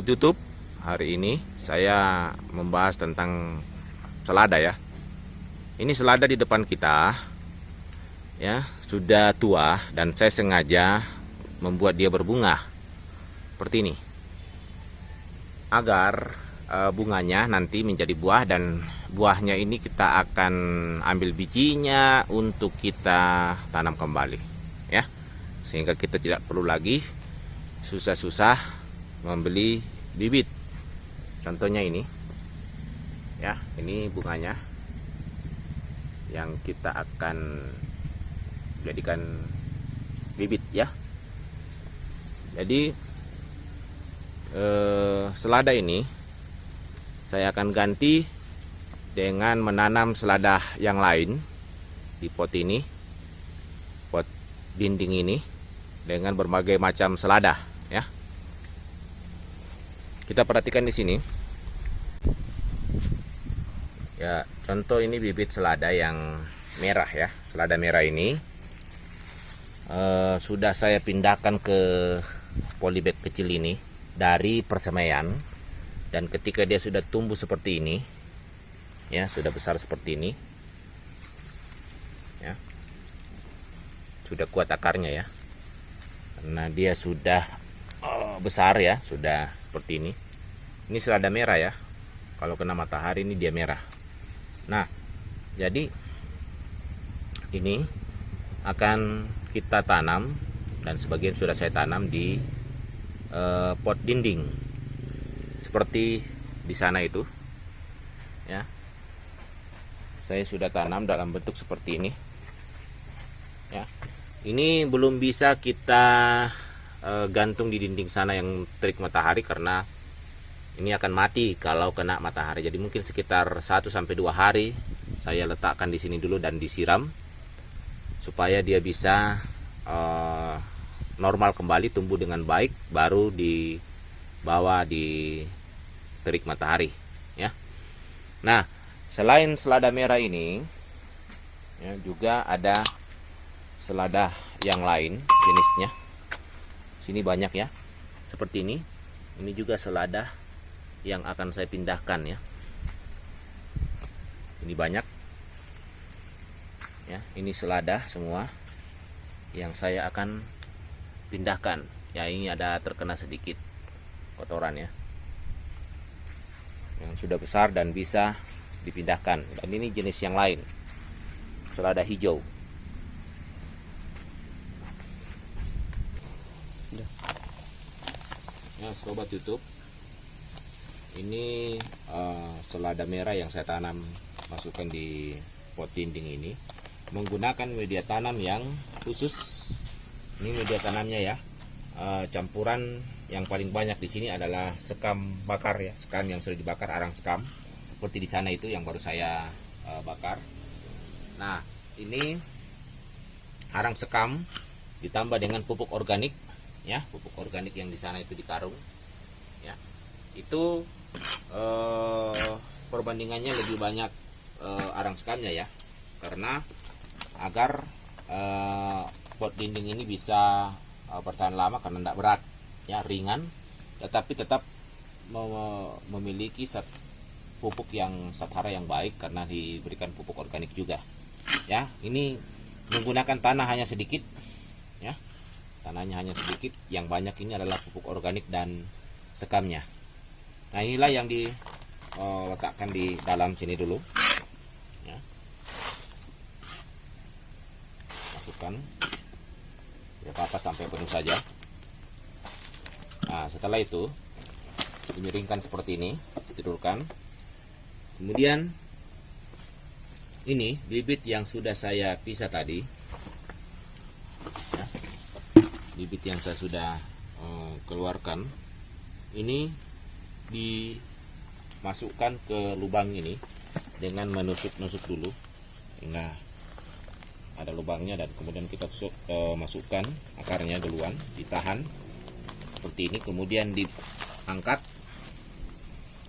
Sobat YouTube, hari ini saya membahas tentang selada ya. Ini selada di depan kita ya, sudah tua dan saya sengaja membuat dia berbunga seperti ini agar bunganya nanti menjadi buah, dan buahnya ini kita akan ambil bijinya untuk kita tanam kembali ya, sehingga kita tidak perlu lagi susah-susah membeli bibit. Contohnya ini ya, ini bunganya yang kita akan jadikan bibit ya. Jadi selada ini saya akan ganti dengan menanam selada yang lain di pot ini, pot dinding ini, dengan berbagai macam selada ya. Kita perhatikan di sini ya, contoh ini bibit selada yang merah ya. Selada merah ini sudah saya pindahkan ke polybag kecil ini dari persemaian, dan ketika dia sudah tumbuh seperti ini ya, sudah besar seperti ini ya, sudah kuat akarnya ya, karena dia sudah besar ya, sudah seperti ini. Ini selada merah ya, kalau kena matahari ini dia merah. Nah, jadi ini akan kita tanam, dan sebagian sudah saya tanam di pot dinding seperti di sana itu ya. Saya sudah tanam dalam bentuk seperti ini ya. Ini belum bisa kita gantung di dinding sana yang terik matahari, karena ini akan mati kalau kena matahari. Jadi mungkin sekitar 1-2 hari saya letakkan di sini dulu dan disiram supaya dia bisa normal kembali, tumbuh dengan baik, baru dibawa di terik matahari ya. Nah, selain selada merah ini ya, juga ada selada yang lain jenisnya. Sini banyak ya, seperti ini. Ini juga selada yang akan saya pindahkan ya. Ini banyak ya, ini selada semua yang saya akan pindahkan ya. Ini ada terkena sedikit kotoran ya, yang sudah besar dan bisa dipindahkan. Dan ini jenis yang lain, selada hijau. Ya, sobat YouTube, ini selada merah yang saya tanam, masukkan di pot dinding ini menggunakan media tanam yang khusus. Ini media tanamnya ya, campuran yang paling banyak di sini adalah sekam bakar ya, sekam yang sudah dibakar, arang sekam seperti di sana itu yang baru saya bakar. Nah, ini arang sekam ditambah dengan pupuk organik ya, pupuk organik yang di sana itu di karung ya. Itu perbandingannya lebih banyak arang sekamnya ya, karena agar pot dinding ini bisa bertahan lama, karena tidak berat ya, ringan, tetapi tetap memiliki pupuk yang hara yang baik karena diberikan pupuk organik juga ya. Ini menggunakan tanah hanya sedikit ya, tanahnya hanya sedikit, yang banyak ini adalah pupuk organik dan sekamnya. Nah, inilah yang diletakkan di dalam sini dulu ya. Masukkan tidak apa-apa sampai penuh saja. Nah, setelah itu dimiringkan seperti ini, tidurkan. Kemudian ini bibit yang sudah saya pisah tadi ya, bibit yang saya sudah keluarkan ini dimasukkan ke lubang ini dengan menusuk-nusuk dulu hingga ada lubangnya, dan kemudian kita masukkan akarnya duluan, ditahan seperti ini, kemudian diangkat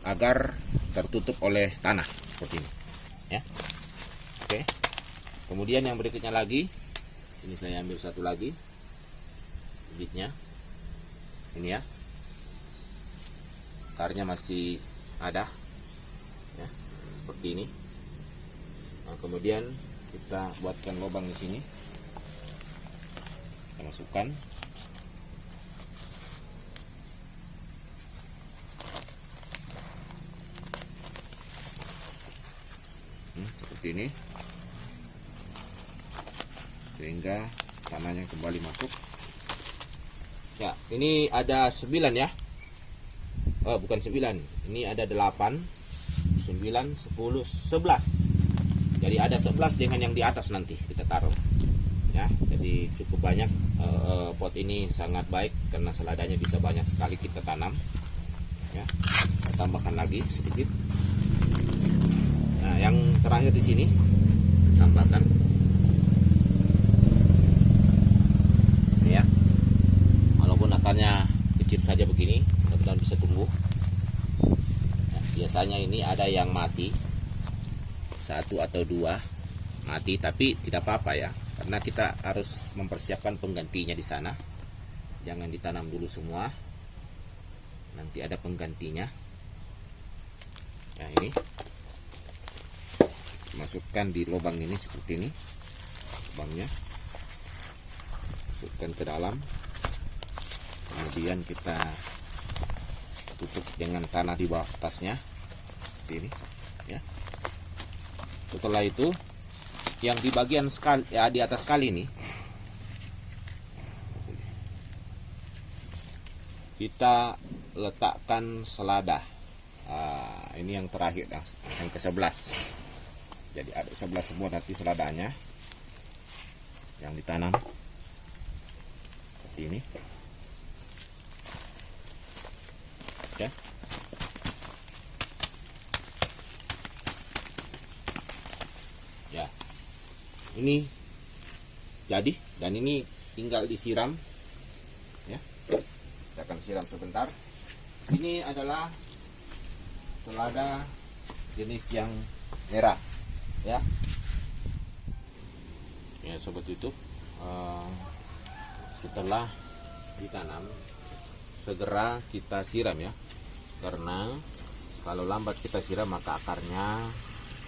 agar tertutup oleh tanah seperti ini ya. Oke, kemudian yang berikutnya lagi, ini saya ambil satu lagi bibitnya ini ya. akarnya masih ada ya, seperti ini. Nah, kemudian kita buatkan lubang di sini, kita masukkan. Seperti ini, sehingga tanahnya kembali masuk. Ya, ini ada 9 ya. Oh, bukan 9. Ini ada 8, 9, 10, 11. Jadi ada 11 dengan yang di atas nanti kita taruh. Ya, jadi cukup banyak. Pot ini sangat baik karena seladanya bisa banyak sekali kita tanam. Ya, kita tambahkan lagi sedikit. Nah, yang terakhir di sini tambahkan. Ya, walaupun akarnya kecil saja begini, mudah-mudahan bisa tumbuh. Nah, biasanya ini ada yang mati, 1 atau 2 mati, tapi tidak apa-apa ya, karena kita harus mempersiapkan penggantinya di sana. Jangan ditanam dulu semua, nanti ada penggantinya. Ya, ini masukkan di lubang ini seperti ini, lubangnya masukkan ke dalam, kemudian kita tutup dengan tanah di bawah atasnya seperti ini ya. Setelah itu yang di bagian sekali ya, di atas kali ini kita letakkan selada. Ini yang terakhir, yang ke-11. Jadi ada 11 semua nanti seladanya yang ditanam seperti ini. Oke. Ya, ini jadi, dan ini tinggal disiram ya. Kita akan siram sebentar. Ini adalah selada jenis yang merah ya. Ya sobat YouTube, setelah ditanam segera kita siram ya, karena kalau lambat kita siram maka akarnya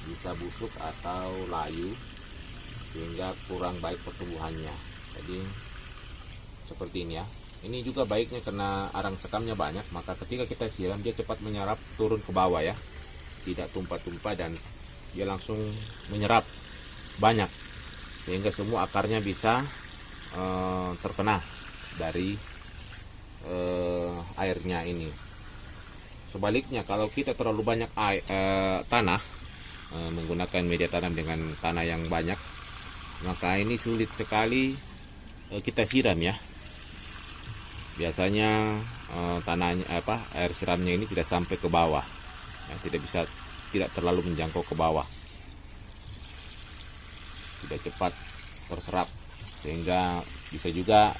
bisa busuk atau layu sehingga kurang baik pertumbuhannya. Jadi seperti ini ya. Ini juga baiknya karena arang sekamnya banyak, maka ketika kita siram dia cepat menyerap turun ke bawah ya, tidak tumpah-tumpah dan dia langsung menyerap banyak sehingga semua akarnya bisa terkena dari airnya ini. Sebaliknya kalau kita terlalu banyak tanah, menggunakan media tanam dengan tanah yang banyak, maka ini sulit sekali kita siram ya. Biasanya tanahnya air siramnya ini tidak sampai ke bawah ya, tidak terlalu menjangkau ke bawah, tidak cepat terserap sehingga bisa juga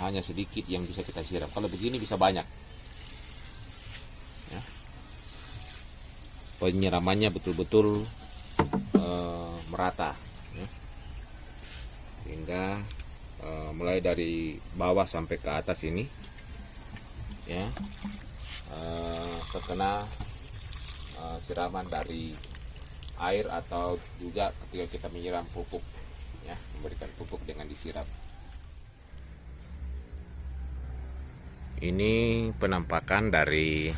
hanya sedikit yang bisa kita siram. Kalau begini bisa banyak ya. Penyiramannya betul-betul merata ya. Sehingga mulai dari bawah sampai ke atas ini ya terkena siraman dari air atau juga ketika kita menyiram pupuk ya, memberikan pupuk dengan disiram. Ini penampakan dari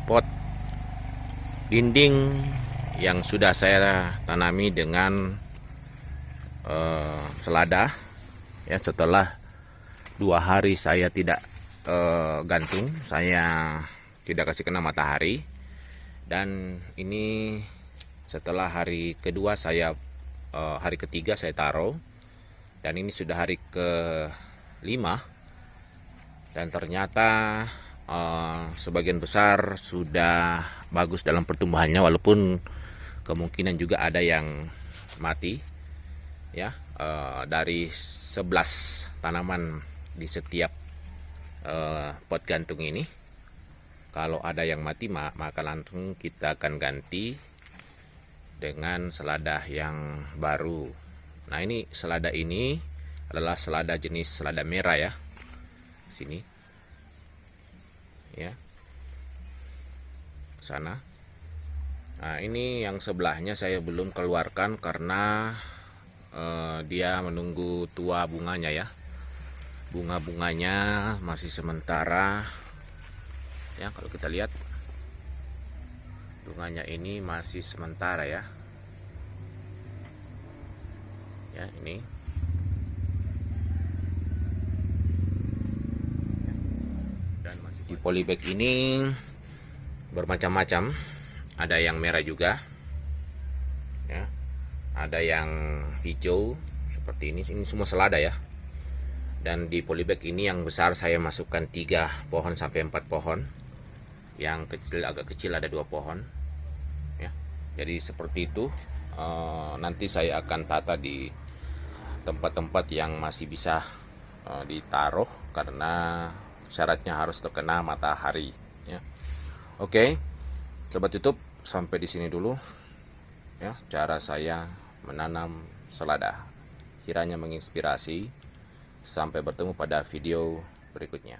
pot dinding yang sudah saya tanami dengan selada ya. Setelah 2 hari saya tidak gantung, saya tidak kasih kena matahari, dan ini setelah hari kedua saya hari ketiga saya taruh, dan ini sudah hari ke-5 dan ternyata sebagian besar sudah bagus dalam pertumbuhannya, walaupun kemungkinan juga ada yang mati ya. Dari 11 tanaman di setiap pot gantung ini, kalau ada yang mati maka langsung kita akan ganti dengan selada yang baru. Nah, ini selada ini adalah selada jenis selada merah ya. Sini ya, sana. Nah, ini yang sebelahnya saya belum keluarkan karena dia menunggu tua bunganya ya. Bunga-bunganya masih sementara ya, kalau kita lihat bunganya ini masih sementara ya. Ya, ini. Dan masih di polybag ini bermacam-macam. Ada yang merah juga. Ya. Ada yang hijau seperti ini. Ini semua selada ya. Dan di polybag ini yang besar saya masukkan 3 pohon sampai 4 pohon. Yang kecil, agak kecil, ada 2 pohon ya. Jadi seperti itu. Nanti saya akan tata di tempat-tempat yang masih bisa ditaruh, karena syaratnya harus terkena matahari ya. Oke, sobat YouTube, sampai di sini dulu ya cara saya menanam selada. Kiranya menginspirasi. Sampai bertemu pada video berikutnya.